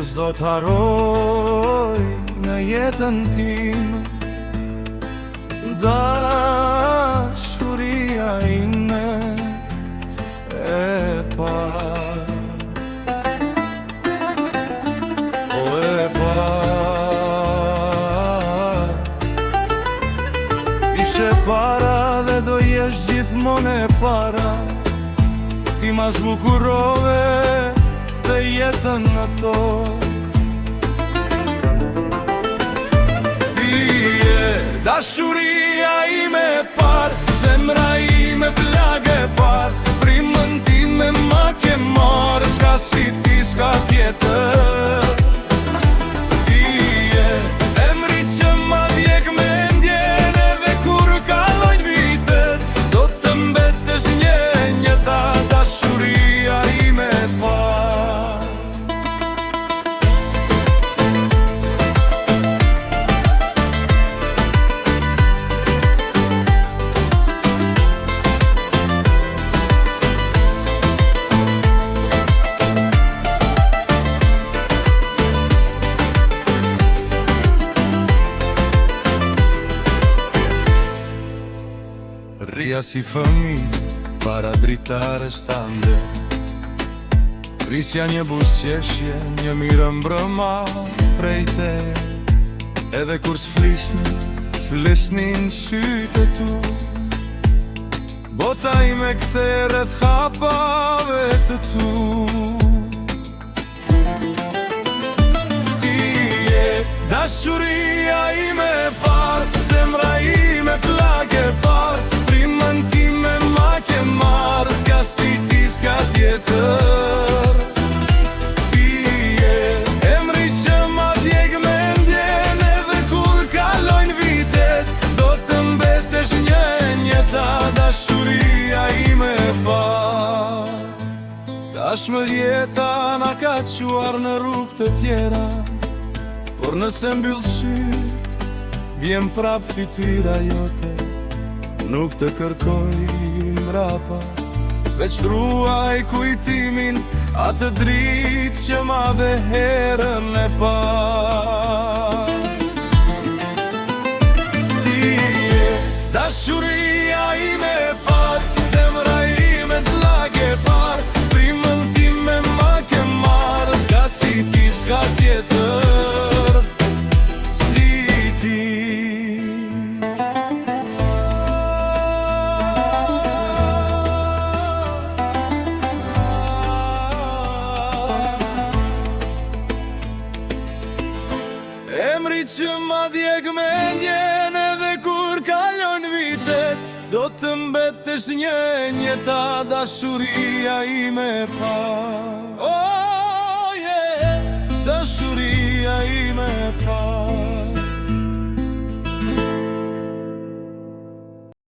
Kur s'do t'haroj në jetën tim dashuria ime e par. O e par, ishe para dhe do jesh gjithmonë e para. Ti ma zbukurove dhe jetën në tokë. Ti je dashuria ime e par, zemra ime plagë e par. Frymën time ma ke marrë, s'ka si ti s'ka tjetër. Ti je emri që ma djeg mendjen, edhe kur kalojnë vitet do të mbetesh njenjeta, dashuria ime e par. Rria si fëmijë para dritarës tande, prisja një buzëqeshje, një mirë mbrëma prej te. Edhe kur s'flisnin sytë tu, bota ime ktheret hapave të tu. Ti je dashuria ime e par, zemra ime plagë e par. Frymën time ma ke marrë, s'ka si ti s'ka tjetër. Ti je emri që ma djeg mendjen, edhe kur kalojnë vitet do të mbetesh njenjeta, dashuria ime e par. Tashmë jeta na ka quar në rrugë të tjera, por nëse mbyll syt vjen prap fytyra jote. Nuk të kërkoj mrapa, veç ruaj kujtimin atë dritë që ma dhe herën e par. Ti je dashuria ime e par, zemra ime t'lagë e par. Frymën time ma ke marrë, s'ka si ti s'ka tjetër. Si ti emri që ma djeg mendjen, edhe kur kalojnë vitet do të mbetesh njenjeta, dashuria ime e par.